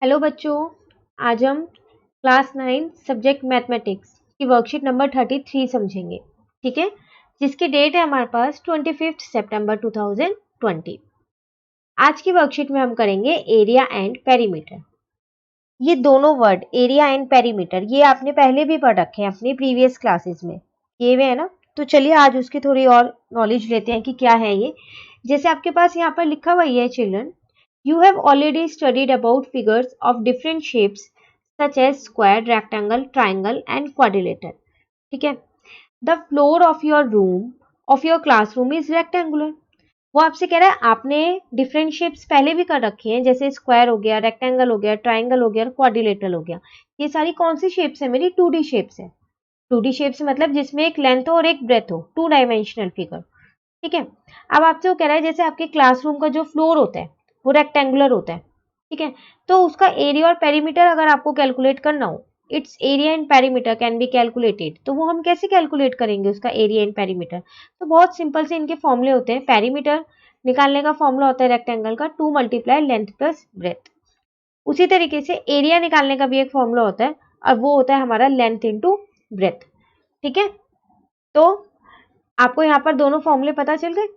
Hello बच्चों, आज हम क्लास 9 सब्जेक्ट मैथमेटिक्स की वर्कशीट नंबर 33 समझेंगे। ठीक है, जिसकी डेट है हमारे पास 25 सितंबर 2020। आज की वर्कशीट में हम करेंगे एरिया एंड पेरीमीटर। ये दोनों वर्ड एरिया एंड पेरीमीटर ये आपने पहले भी पढ़ रखे हैं अपनी प्रीवियस क्लासेस में, ये वे है ना। तो चलिए आज उसकी थोड़ी और नॉलेज लेते हैं कि क्या है ये। जैसे आपके पास यहाँ पर लिखा हुआ है children, you have already studied about figures of different shapes such as square, rectangle, triangle and quadrilateral. ठीक है, the floor of your room of your classroom is rectangular. वो आपसे कह रहा है आपने डिफरेंट शेप्स पहले भी कर रखे हैं, जैसे स्क्वायर हो गया, रेक्टेंगल हो गया, ट्राइंगल हो गया और क्वाड्रिलेटरल हो गया। ये सारी कौन सी शेप्स है? मेरी 2D शेप्स है। 2D शेप्स मतलब जिसमें एक लेंथ हो और एक ब्रेथ हो, 2 डायमेंशनल फिगर। ठीक है, अब आपसे वो कह रहा है जैसे आपके क्लासरूम का जो फ्लोर होता है वो रेक्टेंगुलर होता है। ठीक है, तो उसका एरिया और पेरीमीटर अगर आपको कैलकुलेट करना हो, it's area and perimeter can be calculated. तो वो हम कैसे कैलकुलेट करेंगे उसका एरिया एंड पेरीमीटर? तो बहुत सिंपल से इनके फॉर्मूले होते हैं। पेरीमीटर निकालने का फॉर्मूला होता है रेक्टेंगल का 2 मल्टीप्लाई लेंथ प्लस ब्रेथ। उसी तरीके से एरिया निकालने का भी एक फॉर्मूला होता है और वो होता है हमारा लेंथ इंटू ब्रेथ। ठीक है, तो आपको यहाँ पर दोनों फॉर्मूले पता चल गए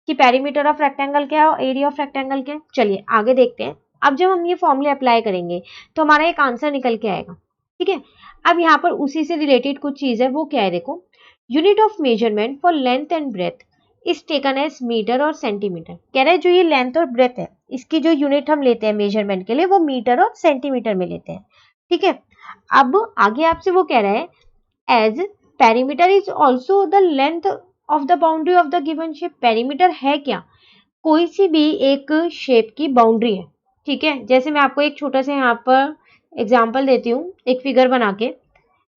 कि पेरीमीटर ऑफ रेक्टेंगल क्या है और एरिया ऑफ रेक्टेंगल क्या है। चलिए आगे देखते हैं। अब जब हम ये फॉर्मूले अप्लाई करेंगे तो हमारा एक आंसर निकल के आएगा। ठीक है, अब यहाँ पर उसी से रिलेटेड कुछ चीज है, वो क्या है देखो। Unit of measurement for length and breadth is taken as metre और सेंटीमीटर। कह रहे हैं जो ये लेंथ और ब्रेथ है इसकी जो यूनिट हम लेते हैं मेजरमेंट के लिए वो मीटर और सेंटीमीटर में लेते हैं। ठीक है, अब आगे आपसे वो कह रहा है as perimeter is also the length of the boundary of the given shape. Perimeter है क्या? कोई सी भी एक शेप की बाउंड्री है। ठीक है, जैसे मैं आपको एक छोटा सा यहाँ पर एग्जांपल देती हूँ। एक फिगर बना के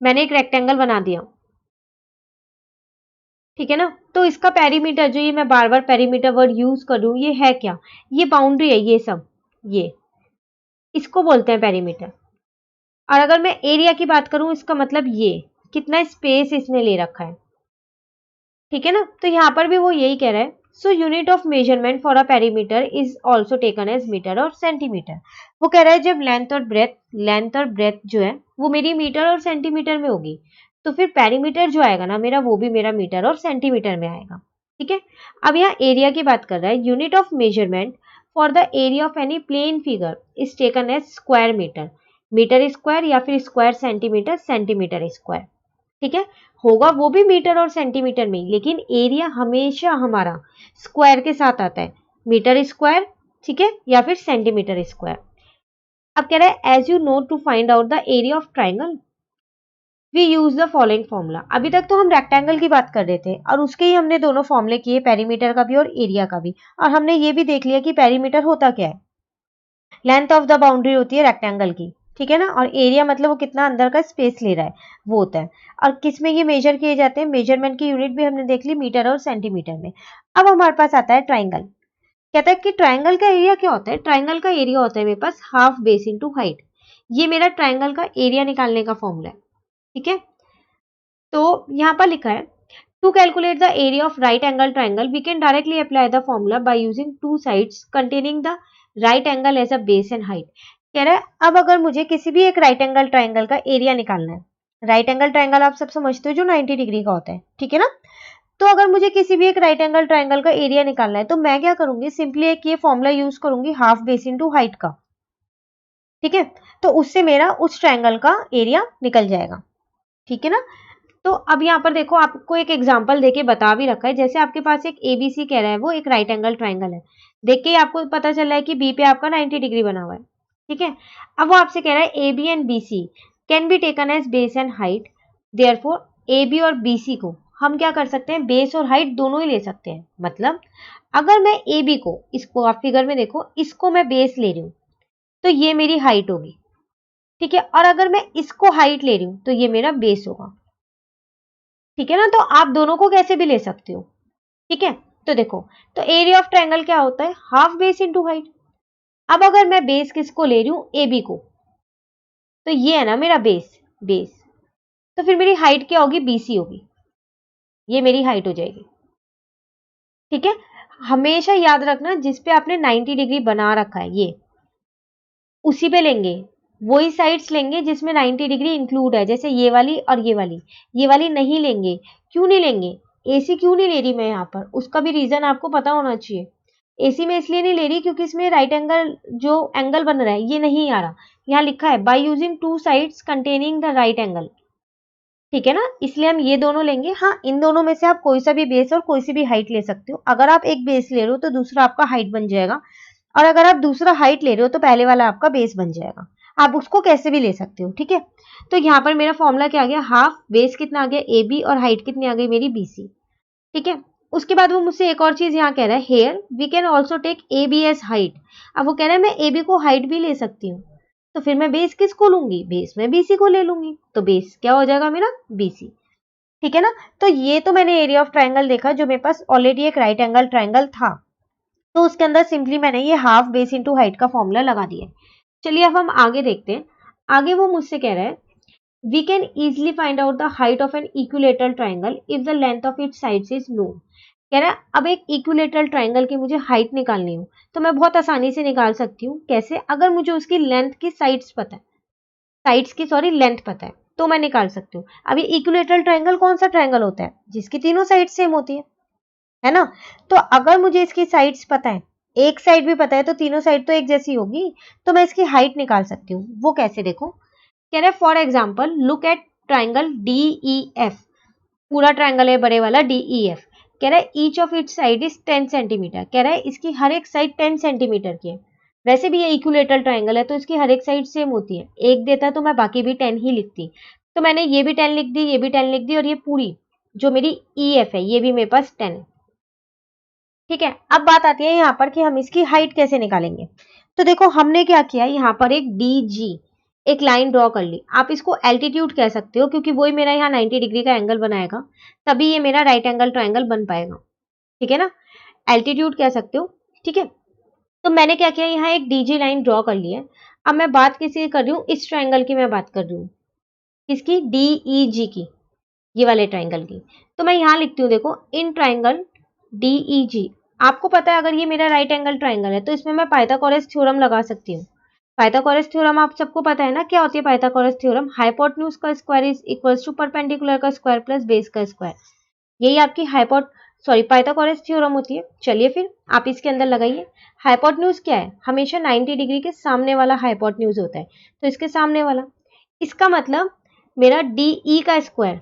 मैंने एक रेक्टेंगल बना दिया। ठीक है ना, तो इसका पेरीमीटर जो ये मैं बार बार पेरीमीटर वर्ड यूज कर रही हूँ, ये है क्या? ये बाउंड्री है, ये सब ये इसको बोलते हैं पेरीमीटर। और अगर मैं एरिया की बात करूं इसका मतलब ये कितना स्पेस इसने ले रखा है। ठीक है ना, तो यहाँ पर भी वो यही कह रहा है। So unit of measurement for a perimeter is also taken as metre और सेंटीमीटर। वो कह रहा है जब लेंथ और ब्रेथ जो है वो मेरी मीटर और सेंटीमीटर में होगी तो फिर पेरीमीटर जो आएगा ना मेरा, वो भी मेरा मीटर और सेंटीमीटर में आएगा। ठीक है, अब यहाँ एरिया की बात कर रहा है। Unit of measurement for the area of any plane figure is taken as square metre. Metre square या फिर स्क्वायर सेंटीमीटर, सेंटीमीटर स्क्वायर। ठीक है, होगा वो भी मीटर और सेंटीमीटर में, लेकिन एरिया हमेशा हमारा स्क्वायर के साथ आता है, मीटर स्क्वायर। ठीक है, या फिर सेंटीमीटर स्क्वायर। अब कह रहा है as you know to find out the area of triangle we use the following formula. अभी तक तो हम रेक्टेंगल की बात कर रहे थे और उसके ही हमने दोनों फॉर्मूले किए, पेरीमीटर का भी और एरिया का भी। और हमने ये भी देख लिया कि पेरीमीटर होता क्या है। लेंथ ऑफ द बाउंड्री होती है रेक्टेंगल की। ठीक है ना, और एरिया मतलब वो कितना अंदर का स्पेस ले रहा है वो होता है। और किस में ये मेजर किए जाते हैं? मेजरमेंट की यूनिट भी हमने देख ली मीटर और सेंटीमीटर में। अब हमारे पास आता है ट्राइंगल। कहता है कि ट्राइंगल का एरिया क्या होता है? ट्राइंगल का एरिया होता है मेरे पास हाफ बेस इंटू हाइट। ये मेरा ट्राइंगल का एरिया निकालने का फॉर्मूला है। ठीक है, तो यहाँ पर लिखा है to calculate the area of right angle triangle we can directly apply the formula by using two sides containing the right angle as a base and height. कह रहा है अब अगर मुझे किसी भी एक राइट एंगल ट्राइंगल का एरिया निकालना है, राइट एंगल ट्राइंगल आप सब समझते हो जो 90 डिग्री का होता है। ठीक है ना, तो अगर मुझे किसी भी एक राइट एंगल ट्राइंगल का एरिया निकालना है तो मैं क्या करूंगी? सिंपली एक ये फॉर्मूला यूज करूंगी हाफ बेस इंटू हाइट का। ठीक है, तो उससे मेरा उस ट्राइंगल का एरिया निकल जाएगा। ठीक है ना, तो अब यहाँ पर देखो आपको एक एग्जांपल देके बता भी रखा है। जैसे आपके पास एक एबीसी कह रहा है, वो एक राइट एंगल ट्राइंगल है। देख के ही आपको पता चल रहा है कि बी पे आपका 90 डिग्री बना हुआ है। ठीक है, अब वो आपसे कह रहा है A B and B C can be taken as base and height. Therefore A B और बी सी को हम क्या कर सकते हैं? बेस और हाइट दोनों ही ले सकते हैं। मतलब अगर मैं ए बी को, इसको आप फिगर में देखो, इसको मैं बेस ले रही हूँ तो ये मेरी हाइट होगी। ठीक है, और अगर मैं इसको हाइट ले रही हूँ तो ये मेरा बेस होगा। ठीक है ना, तो आप दोनों को कैसे भी ले सकते हो। ठीक है, तो देखो, तो एरिया ऑफ ट्रायंगल क्या होता है? Half base into height. अब अगर मैं बेस किसको ले रही हूं? ए बी को, तो ये है ना मेरा बेस। बेस तो फिर मेरी हाइट क्या होगी? बीसी होगी। ये मेरी हाइट हो जाएगी। ठीक है, हमेशा याद रखना जिस पे आपने 90 डिग्री बना रखा है ये, उसी पे लेंगे, वही साइड्स लेंगे जिसमें 90 डिग्री इंक्लूड है, जैसे ये वाली और ये वाली नहीं लेंगे। क्यों नहीं लेंगे? एसी क्यों नहीं ले रही मैं यहाँ पर, उसका भी रीजन आपको पता होना चाहिए। एसी में इसलिए नहीं ले रही क्योंकि इसमें राइट एंगल जो एंगल बन रहा है ये नहीं आ रहा। यहाँ लिखा है bye using two sides containing the right angle, ठीक है ना, इसलिए हम ये दोनों लेंगे। हाँ, इन दोनों में से आप कोई सा भी बेस और कोई सी भी हाइट ले सकते हो। अगर आप एक बेस ले रहे हो तो दूसरा आपका हाइट बन जाएगा, और अगर आप दूसरा हाइट ले रहे हो तो पहले वाला आपका बेस बन जाएगा। आप उसको कैसे भी ले सकते हो, ठीक है। तो यहाँ पर मेरा फॉर्मूला क्या आ गया, हाफ बेस कितना आ गया ए बी, और हाइट कितनी आ गई मेरी बी सी, ठीक है। उसके बाद वो मुझसे एक और चीज यहाँ कह रहा है, here we can also take A B as height. अब वो कह रहा है मैं ए बी को हाइट भी ले सकती हूँ, तो फिर मैं बेस किसको लूंगी, बेस में बीसी को ले लूंगी, तो बेस क्या हो जाएगा मेरा, बीसी, ठीक है ना। तो ये तो मैंने एरिया ऑफ ट्राइंगल देखा जो मेरे पास ऑलरेडी एक राइट एंगल ट्राइंगल था, तो उसके अंदर सिंपली मैंने ये हाफ बेस इंटू हाइट का फॉर्मूला लगा दिया। चलिए अब हम आगे देखते हैं। आगे वो मुझसे कह रहा है we can easily find out the height of an equilateral triangle if the length of its sides is known. कह रहा है अब एक इक्विलेटरल ट्राइंगल की मुझे हाइट निकालनी हो तो मैं बहुत आसानी से निकाल सकती हूँ। कैसे? अगर मुझे उसकी लेंथ की साइड्स पता है, साइड्स की सॉरी लेंथ पता है, तो मैं निकाल सकती हूँ। अब ये इक्विलेटरल ट्राइंगल कौन सा ट्राइंगल होता है, जिसकी तीनों साइड सेम होती है ना। तो अगर मुझे इसकी साइड्स पता है, एक साइड भी पता है, तो तीनों साइड तो एक जैसी होगी, तो मैं इसकी हाइट निकाल सकती हूँ। वो कैसे? देखो, कह रहा है for example look at triangle D E F. पूरा ट्राइंगल है बड़े वाला डी ई एफ। कह रहा है each of its side is 10 centimetre. कह रहा है इसकी हर एक साइड 10 सेंटीमीटर की है। वैसे भी ये इक्विलेटरल ट्राइंगल है तो इसकी हर एक साइड सेम होती है। एक देता तो मैं बाकी भी 10 ही लिखती, तो मैंने ये भी 10 लिख दी, ये भी 10 लिख दी, और ये पूरी जो मेरी ई एफ है ये भी मेरे पास 10 है, ठीक है। अब बात आती है यहाँ पर कि हम इसकी हाइट कैसे निकालेंगे। तो देखो हमने क्या किया, यहाँ पर एक डी जी एक लाइन ड्रॉ कर ली। आप इसको एल्टीट्यूड कह सकते हो क्योंकि वही मेरा यहाँ 90 डिग्री का एंगल बनाएगा, तभी ये मेरा राइट एंगल ट्राइंगल बन पाएगा, ठीक है ना। एल्टीट्यूड कह सकते हो, ठीक है। तो मैंने क्या किया, यहाँ एक डीजी लाइन ड्रॉ कर ली है। अब मैं बात किसी कर रही हूँ, इस ट्राइंगल की मैं बात कर रही हूँ, किसकी, डी ई जी की, ये वाले ट्राइंगल की। तो मैं यहाँ लिखती हूँ, देखो इन ट्राइंगल डी ई जी। आपको पता है अगर ये मेरा राइट एंगल ट्राइंगल है तो इसमें मैं पाइथागोरस थ्योरम लगा सकती हूँ। पाइथागोरस थ्योरम आप सबको पता है ना, क्या होती है पाइथागोरस थ्योरम, हाइपोटेन्यूज का square is equals to perpendicular का स्क्वायर प्लस बेस का स्क्वायर। यही आपकी पाइथागोरस थ्योरम होती है। चलिए फिर आप इसके अंदर लगाइए। हाइपोटेन्यूज क्या है, हमेशा 90 डिग्री के सामने वाला हाइपोटेन्यूज होता है, तो इसके सामने वाला, इसका मतलब मेरा डी ई का स्क्वायर,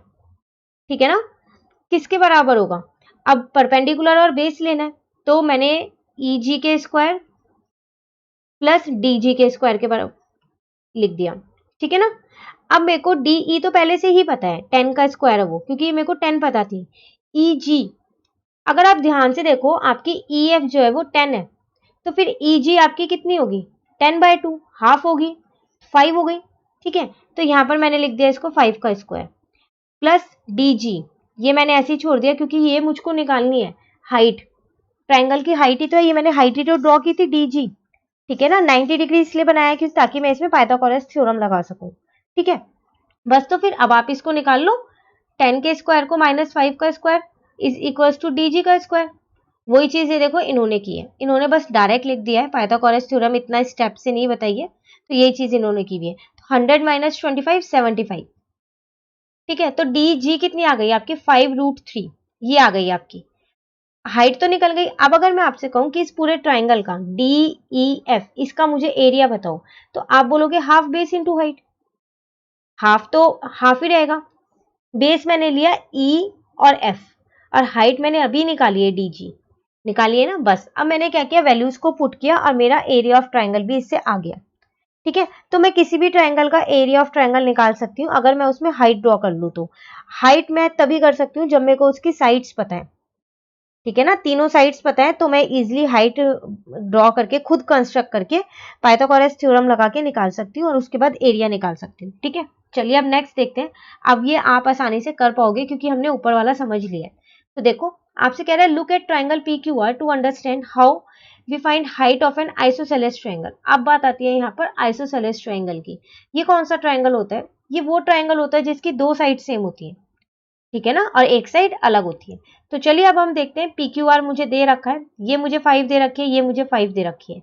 ठीक है ना, किसके बराबर होगा, अब परपेंडिकुलर और बेस लेना है, तो मैंने ई जी के स्क्वायर प्लस डी जी के स्क्वायर के बराबर लिख दिया, ठीक है ना। अब मेरे को डी ई तो पहले से ही पता है, 10 का स्क्वायर है वो, क्योंकि मेरे को 10 पता थी। ई जी, अगर आप ध्यान से देखो आपकी ई एफ जो है वो 10 है, तो फिर ई जी आपकी कितनी होगी, 10/2, हाफ होगी, 5 हो गई, ठीक है। तो यहाँ पर मैंने लिख दिया इसको 5 का स्क्वायर प्लस डी जी, ये मैंने ऐसे ही छोड़ दिया क्योंकि ये मुझको निकालनी है हाइट, ट्राइंगल की हाइट ही तो है, ये मैंने हाइट ही तो ड्रॉ की थी डी जी, ठीक है ना। 90 डिग्री इसलिए बनाया क्योंकि ताकि मैं इसमें पाइथागोरस थ्योरम लगा सकूं, ठीक है। बस तो फिर अब आप इसको निकाल लो, 10 के स्क्वायर को माइनस 5 का square is equals to D G का स्क्वायर। वही चीज ये देखो इन्होंने की है, इन्होंने बस डायरेक्ट लिख दिया है, पाइथागोरस थ्योरम इतना स्टेप से नहीं बताइए, तो यही चीज इन्होंने की भी है। तो 100 माइनस 25 75, ठीक है। तो डी जी कितनी आ गई आपकी, 5√3, ये आ गई आपकी हाइट तो निकल गई। अब अगर मैं आपसे कहूं कि इस पूरे ट्राइंगल का डी ई एफ इसका मुझे एरिया बताओ, तो आप बोलोगे half base into height, half तो हाफ ही रहेगा। बेस मैंने लिया ई और एफ, और हाइट मैंने अभी निकाली है डी जी, निकालिए ना। बस अब मैंने क्या किया, वैल्यूज को पुट किया और मेरा एरिया ऑफ ट्राइंगल भी इससे आ गया, ठीक है। तो मैं किसी भी ट्राइंगल का एरिया ऑफ ट्राइंगल निकाल सकती हूँ अगर मैं उसमें हाइट ड्रॉ कर लूँ तो। हाइट मैं तभी कर सकती हूँ जब मेरे को उसकी साइड्स पता है, ठीक है ना, तीनों साइड्स पता है, तो मैं इजिली हाइट ड्रॉ करके खुद कंस्ट्रक्ट करके पाइथागोरस थ्योरम लगा के निकाल सकती हूँ और उसके बाद एरिया निकाल सकती हूँ, ठीक है। चलिए अब नेक्स्ट देखते हैं। अब ये आप आसानी से कर पाओगे क्योंकि हमने ऊपर वाला समझ लिया है। तो देखो आपसे कह रहा है look at triangle P Q R to understand how we find height of an isosceles triangle. अब बात आती है यहाँ पर आइसोसेलेस ट्राइंगल की। ये कौन सा ट्राइंगल होता है, ये वो ट्राइंगल होता है जिसकी दो साइड सेम होती है, ठीक है ना, और एक साइड अलग होती है। तो चलिए अब हम देखते हैं, पी क्यू आर मुझे दे रखा है, ये मुझे 5 दे रखी है, ये मुझे 5 दे रखी है।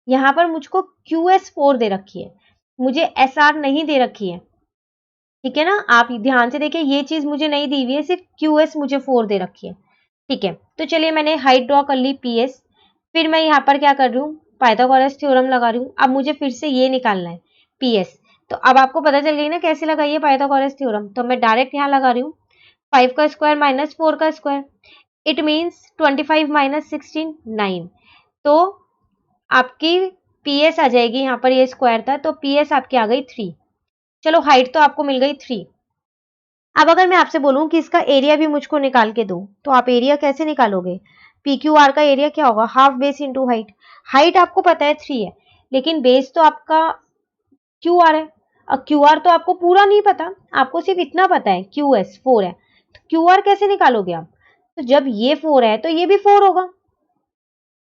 यहाँ पर मुझको QS4 दे रखी है, मुझे SR नहीं दे रखी है। ठीक है ना, आप ध्यान से देखिए, ये चीज मुझे नहीं दी हुई है, सिर्फ QS मुझे 4 दे रखी है। ठीक है, तो चलिए मैंने हाइट ड्रॉ कर ली PS, फिर मैं यहाँ पर क्या कर रही हूँ, पाइथागोरस थ्योरम लगा रही हूँ। अब मुझे फिर से ये निकालना है PS। तो अब आपको पता चल गई ना कैसे लगाइए पाइथागोरस थ्योरम, तो मैं डायरेक्ट यहाँ लगा रही हूँ 5 का स्क्वायर माइनस 4 का स्क्वायर, इट मीन्स 25 माइनस 16 9। तो आपकी PS आ जाएगी, यहाँ पर ये स्क्वायर था तो PS आपकी आ गई 3। चलो हाइट तो आपको मिल गई 3। अब अगर मैं आपसे बोलूं कि इसका एरिया भी मुझको निकाल के दो, तो आप एरिया कैसे निकालोगे? PQR का एरिया क्या होगा? Half base into height. Height आपको पता है 3 है, लेकिन बेस तो आपका QR है। अब QR तो आपको पूरा नहीं पता, आपको सिर्फ इतना पता है QS 4 है, तो QR कैसे निकालोगे आप? तो जब ये 4 है तो ये भी 4 होगा।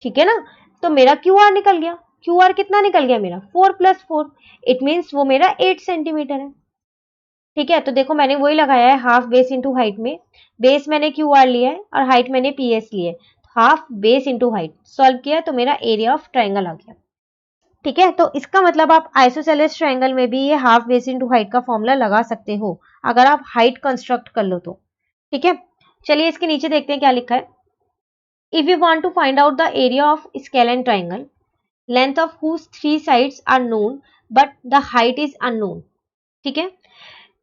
ठीक है ना, तो मेरा QR निकल गया। QR कितना निकल गया मेरा? 4 प्लस 4, इट मीन्स वो मेरा 8 सेंटीमीटर है। ठीक है, तो देखो मैंने वही लगाया है हाफ बेस इंटू हाइट में, बेस मैंने QR लिया है और हाइट मैंने PS ली है। Half base into height solve किया तो मेरा एरिया ऑफ ट्राइंगल आ गया। ठीक है, तो इसका मतलब आप आइसोसेलेस ट्राइंगल में भी ये हाफ बेस इंटू हाइट का फॉर्मूला लगा सकते हो, अगर आप हाइट कंस्ट्रक्ट कर लो तो। ठीक है, चलिए इसके नीचे देखते हैं क्या लिखा है। If you want to find out the area of scalene triangle, length of whose 3 sides are known but the height is unknown। ठीक है,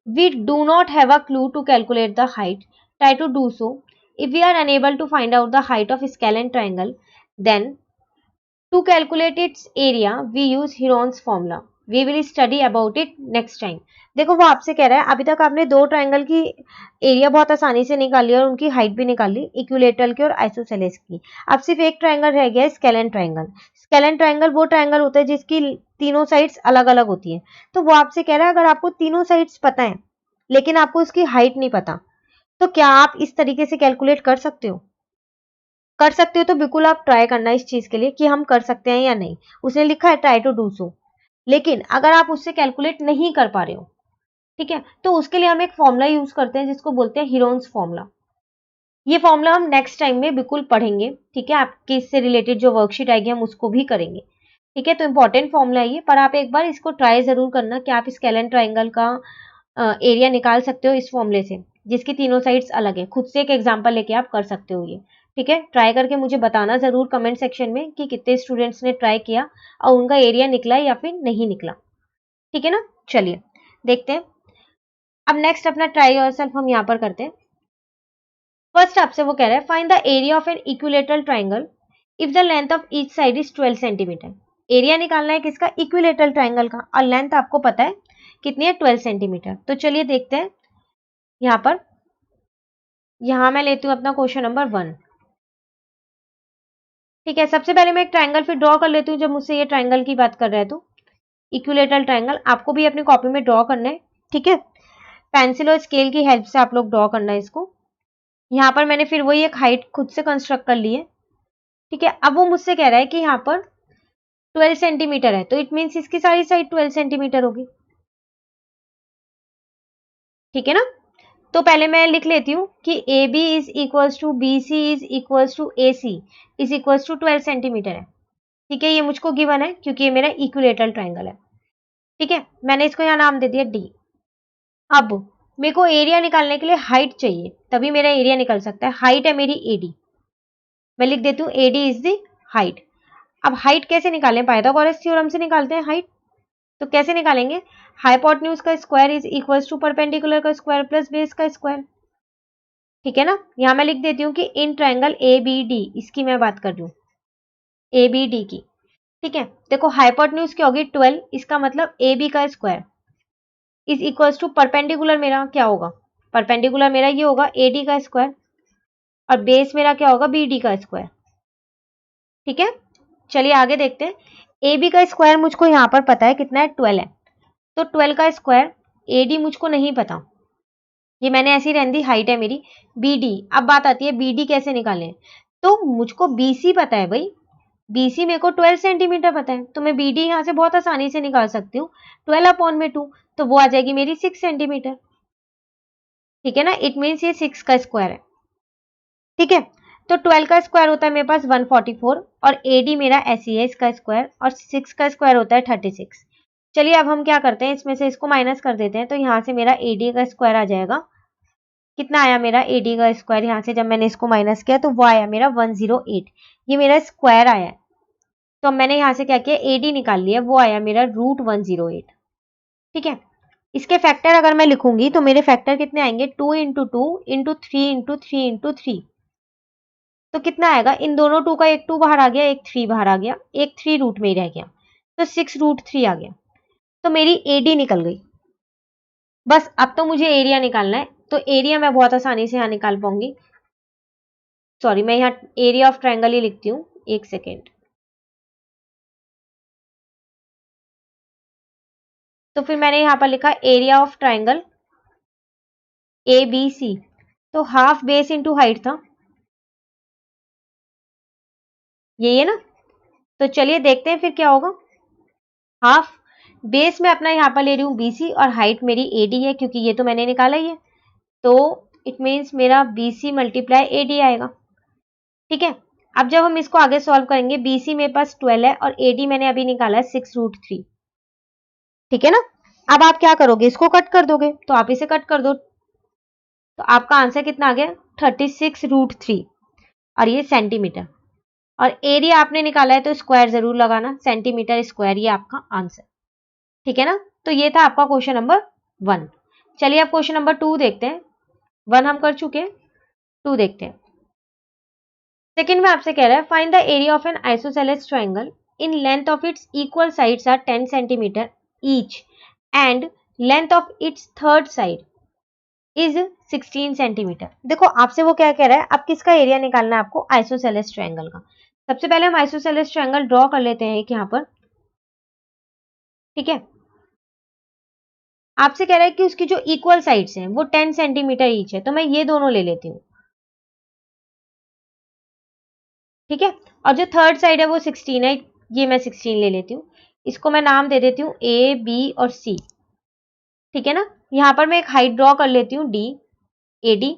we do not have a clue to calculate the height. Try to do so. If we are unable to find out the height of a scalene triangle, then to calculate its area, we use Heron's formula. We will study about it next time. देखो वो आपसे कह रहा है, अभी तक आपने दो ट्राइंगल की एरिया बहुत आसानी से निकाल लिया और उनकी हाइट भी निकाल ली, इक्विलेटरल की और आइसोसेलेस की। अब सिर्फ एक ट्राइंगल रह गया है, स्केलेन ट्राइंगल। स्केलेन ट्राइंगल वो ट्राइंगल होता है जिसकी तीनों साइड्स अलग अलग होती हैं। तो वो आपसे कह रहा है अगर आपको तीनों साइड्स पता है लेकिन आपको उसकी हाइट नहीं पता, तो क्या आप इस तरीके से कैलकुलेट कर सकते हो? कर सकते हो तो बिल्कुल आप ट्राई करना इस चीज के लिए कि हम कर सकते हैं या नहीं। उसने लिखा है ट्राई टू डू सो, लेकिन अगर आप उससे कैलकुलेट नहीं कर पा रहे हो, ठीक है, तो उसके लिए हम एक फॉर्मूला यूज करते हैं जिसको बोलते हैं हीरोन्स फॉर्मूला। ये फॉर्मूला हम नेक्स्ट टाइम में बिल्कुल पढ़ेंगे। ठीक है, आपके इससे रिलेटेड जो वर्कशीट आएगी हम उसको भी करेंगे। ठीक है, तो इंपॉर्टेंट फॉर्मूला है ये, पर आप एक बार इसको ट्राई जरूर करना कि आप स्केलेन ट्राइंगल का एरिया निकाल सकते हो इस फॉर्मूले से, जिसकी तीनों साइड्स अलग है। खुद से एक एग्जांपल लेके आप कर सकते हो ये। ठीक है, ट्राई करके मुझे बताना जरूर कमेंट सेक्शन में कि कितने स्टूडेंट्स ने ट्राई किया और उनका एरिया निकला या फिर नहीं निकला। ठीक है ना, चलिए देखते हैं। अब नेक्स्ट अपना ट्राई योरसेल्फ हम यहाँ पर करते हैं। फर्स्ट आपसे वो कह रहा है find the area of an equilateral triangle if the length of each side is 12 centimetre. Area निकालना है किसका? इक्विलेटरल ट्राइंगल का, और लेंथ आपको पता है कितनी है? 12 सेंटीमीटर। तो चलिए देखते हैं यहाँ पर। यहाँ मैं लेती हूँ अपना क्वेश्चन नंबर 1। ठीक है, सबसे पहले मैं एक ट्राइंगल फिर ड्रॉ कर लेती हूँ जब मुझसे ये ट्राइंगल की बात कर रहे हैं तो। इक्विलेटरल ट्राइंगल आपको भी अपनी कॉपी में ड्रॉ करना है। ठीक है, पेंसिल और स्केल की हेल्प से आप लोग ड्रॉ करना है इसको। यहाँ पर मैंने फिर वही एक हाइट खुद से कंस्ट्रक्ट कर ली है। ठीक है, अब वो मुझसे कह रहा है कि यहाँ पर 12 सेंटीमीटर है, तो इट मीन्स इसकी सारी साइड 12 सेंटीमीटर होगी। ठीक है ना, तो पहले मैं लिख लेती हूँ कि A B is equals to B C is equals to A C is equals to 12 centimetre है। ठीक है, ये मुझको गिवन है क्योंकि ये मेरा इक्विलेटरल ट्राइंगल है। ठीक है, मैंने इसको यहाँ नाम दे दिया डी। अब मेरे को एरिया निकालने के लिए हाइट चाहिए, तभी मेरा एरिया निकल सकता है। हाइट है मेरी एडी, मैं लिख देती हूँ एडी इज द हाइट। अब हाइट कैसे निकालें? पाइथागोरस थ्योरम से निकालते हैं हाइट। तो कैसे निकालेंगे? हाइपोटेन्यूज का square is equals to perpendicular का स्क्वायर प्लस बेस का स्क्वायर। ठीक है ना, यहां मैं लिख देती हूँ कि in triangle A B D, इसकी मैं बात कर रही हूँ ए बी डी की। ठीक है, देखो हाइपोटेन्यूज क्या होगी? 12, इसका मतलब ए बी का square is equals to perpendicular मेरा क्या होगा? परपेंडिकुलर मेरा ये होगा ए डी का स्क्वायर, और बेस मेरा क्या होगा? बी डी का स्क्वायर। ठीक है, चलिए आगे देखते हैं। ए बी का स्क्वायर मुझको यहाँ पर पता है कितना है? 12 है, तो 12 का स्क्वायर। ए डी मुझको नहीं पता, ये मैंने ऐसी रहने दी, हाइट है मेरी। बी डी, अब बात आती है बी डी कैसे निकालें? तो मुझको बी सी पता है भाई, बी सी मेरे को 12 सेंटीमीटर पता है, तो मैं बी डी यहाँ से बहुत आसानी से निकाल सकती हूँ। 12 अपॉन में 2, तो वो आ जाएगी मेरी 6 सेंटीमीटर। ठीक है ना, इट मीन्स ये 6 का स्क्वायर है। ठीक है, तो 12 का स्क्वायर होता है मेरे पास 144 और AD मेरा ऐसी है इसका स्क्वायर और 6 का स्क्वायर होता है 36। चलिए अब हम क्या करते हैं, इसमें से इसको माइनस कर देते हैं, तो यहाँ से मेरा AD का स्क्वायर आ जाएगा। कितना आया मेरा AD का स्क्वायर, यहाँ से जब मैंने इसको माइनस किया तो वो आया मेरा 108, ये मेरा स्क्वायर आया है। तो मैंने यहाँ से क्या किया, AD निकाल लिया, वो आया मेरा √108। ठीक है, इसके फैक्टर अगर मैं लिखूंगी तो मेरे फैक्टर कितने आएंगे, 2 इंटू 2 इंटू 3 इंटू 3 इंटू 3। तो कितना आएगा, इन दोनों 2 का एक 2 बाहर आ गया, एक 3 बाहर आ गया, एक 3 रूट में ही रह गया, तो 6√3 आ गया। तो मेरी AD निकल गई। बस अब तो मुझे एरिया निकालना है, तो एरिया मैं बहुत आसानी से यहाँ निकाल पाऊंगी। सॉरी, मैं यहाँ एरिया ऑफ ट्रायंगल ही लिखती हूँ, एक सेकेंड। तो फिर मैंने यहाँ पर लिखा एरिया ऑफ ट्रायंगल ABC, तो हाफ बेस इंटू हाइट था, यही है ना। तो चलिए देखते हैं फिर क्या होगा। हाफ बेस में अपना यहाँ पर ले रही हूँ BC और हाइट मेरी AD है, क्योंकि ये तो मैंने निकाला ही है, तो इट मीन्स मेरा BC मल्टीप्लाई AD आएगा। ठीक है, अब जब हम इसको आगे सॉल्व करेंगे, BC मेरे पास 12 है और AD मैंने अभी निकाला है 6√3। ठीक है ना, अब आप क्या करोगे, इसको कट कर दोगे, तो आप इसे कट कर दो, तो आपका आंसर कितना आ गया, 36√3, और ये सेंटीमीटर। और एरिया आपने निकाला है तो स्क्वायर जरूर लगाना, सेंटीमीटर स्क्वायर, ये आपका आंसर। ठीक है ना, तो ये था आपका क्वेश्चन नंबर 1। चलिए अब क्वेश्चन नंबर 2 देखते हैं। 1 हम कर चुके हैं, 2 देखते हैं। सेकंड में आपसे कह रहा है, find the area of an isosceles triangle in length of its equal sides are 10 centimetre each and length of its third side is 16 centimetre. देखो आपसे वो क्या कह रहा है, अब किसका एरिया निकालना है आपको, आइसोसेलेस ट्रायंगल का। सबसे पहले हम आइसोसेलेस ट्रायंगल ड्रॉ कर लेते हैं एक यहाँ पर। ठीक है, आपसे कह रहा है कि उसकी जो इक्वल साइड्स हैं वो 10 सेंटीमीटर ईच है, तो मैं ये दोनों ले लेती हूँ। ठीक है, और जो थर्ड साइड है वो 16 है, ये मैं 16 ले लेती हूँ। इसको मैं नाम दे देती हूँ A, B और C। ठीक है ना, यहाँ पर मैं एक हाइट ड्रॉ कर लेती हूँ AD।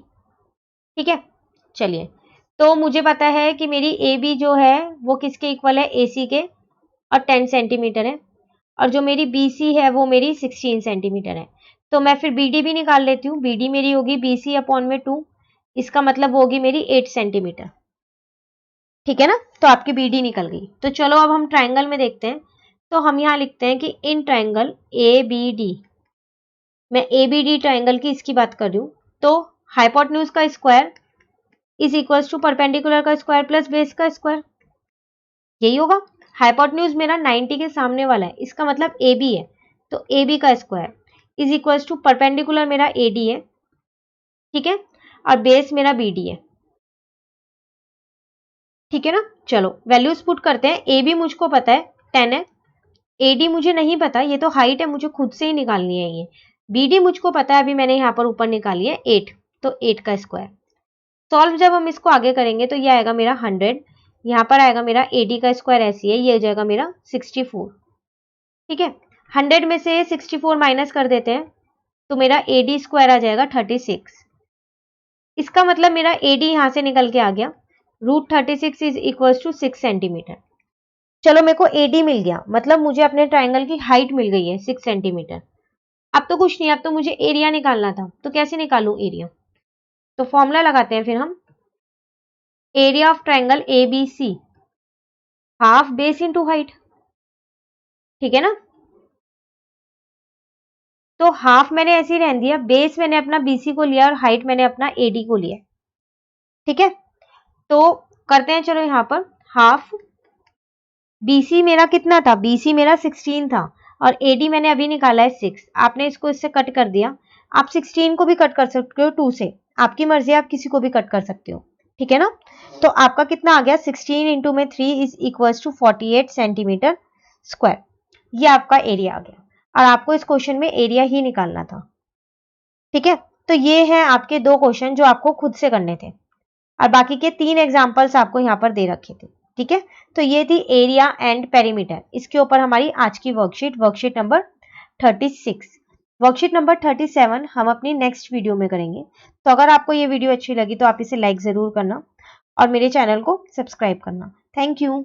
ठीक है, चलिए, तो मुझे पता है कि मेरी AB जो है वो किसके इक्वल है, AC के, और 10 सेंटीमीटर है, और जो मेरी BC है वो मेरी 16 सेंटीमीटर है। तो मैं फिर BD भी निकाल लेती हूँ, BD मेरी होगी BC अपॉन में 2, इसका मतलब होगी मेरी 8 सेंटीमीटर। ठीक है ना, तो आपकी BD निकल गई। तो चलो अब हम ट्रायंगल में देखते हैं। तो हम यहाँ लिखते हैं कि इन ट्रायंगल ABD, मैं ABD ट्रायंगल की इसकी बात कर रही हूँ, तो हाइपोटेन्यूज का square is equals to perpendicular का स्क्वायर प्लस बेस का स्क्वायर, यही होगा। हाइपोटेन्यूज मेरा 90 के सामने वाला है, इसका मतलब AB है, तो AB का square is equals to perpendicular मेरा AD है, ठीक है, और बेस मेरा BD है। ठीक है ना, चलो वैल्यूज पुट करते हैं। AB मुझको पता है 10 है, AD मुझे नहीं पता, ये तो हाइट है, मुझे खुद से ही निकालनी है। ये BD मुझको पता है, अभी मैंने यहाँ पर ऊपर निकाली है 8, तो 8 का स्क्वायर। सॉल्व जब हम इसको आगे करेंगे तो ये आएगा मेरा 100, यहाँ पर आएगा मेरा AD का स्क्वायर ऐसी है, ये हो जाएगा मेरा 64। ठीक है, 100 में से 64 माइनस कर देते हैं तो मेरा AD स्क्वायर आ जाएगा 36। इसका मतलब मेरा AD यहाँ से निकल के आ गया, √36 इज इक्वल टू 6 सेंटीमीटर। चलो मेरे को AD मिल गया, मतलब मुझे अपने ट्राइंगल की हाइट मिल गई है 6 सेंटीमीटर। अब तो कुछ नहीं, अब तो मुझे एरिया निकालना था, तो कैसे निकालूं एरिया, तो फॉर्मूला लगाते हैं फिर हम। Area of triangle ABC half base into height. ठीक है ना, तो हाफ मैंने ऐसे ही रहने दिया, बेस मैंने अपना BC को लिया और हाइट मैंने अपना AD को लिया। ठीक है, तो करते हैं, चलो यहाँ पर हाफ BC मेरा कितना था, BC मेरा 16 था और AD मैंने अभी निकाला है 6। आपने इसको इससे कट कर दिया, आप 16 को भी कट कर सकते हो 2 से, आपकी मर्जी, आप किसी को भी कट कर सकते हो। ठीक है ना, तो आपका कितना आ गया, 16 इंटू में 3 is equal to 48 centimetre square. ये आपका एरिया आ गया, और आपको इस क्वेश्चन में एरिया ही निकालना था। ठीक है, तो ये है आपके 2 क्वेश्चन जो आपको खुद से करने थे, और बाकी के 3 एग्जाम्पल्स आपको यहाँ पर दे रखे थे। ठीक है, तो ये थी एरिया एंड पेरीमीटर, इसके ऊपर हमारी आज की वर्कशीट नंबर 36। वर्कशीट नंबर 37 हम अपनी नेक्स्ट वीडियो में करेंगे। तो अगर आपको ये वीडियो अच्छी लगी तो आप इसे लाइक जरूर करना, और मेरे चैनल को सब्सक्राइब करना। Thank you.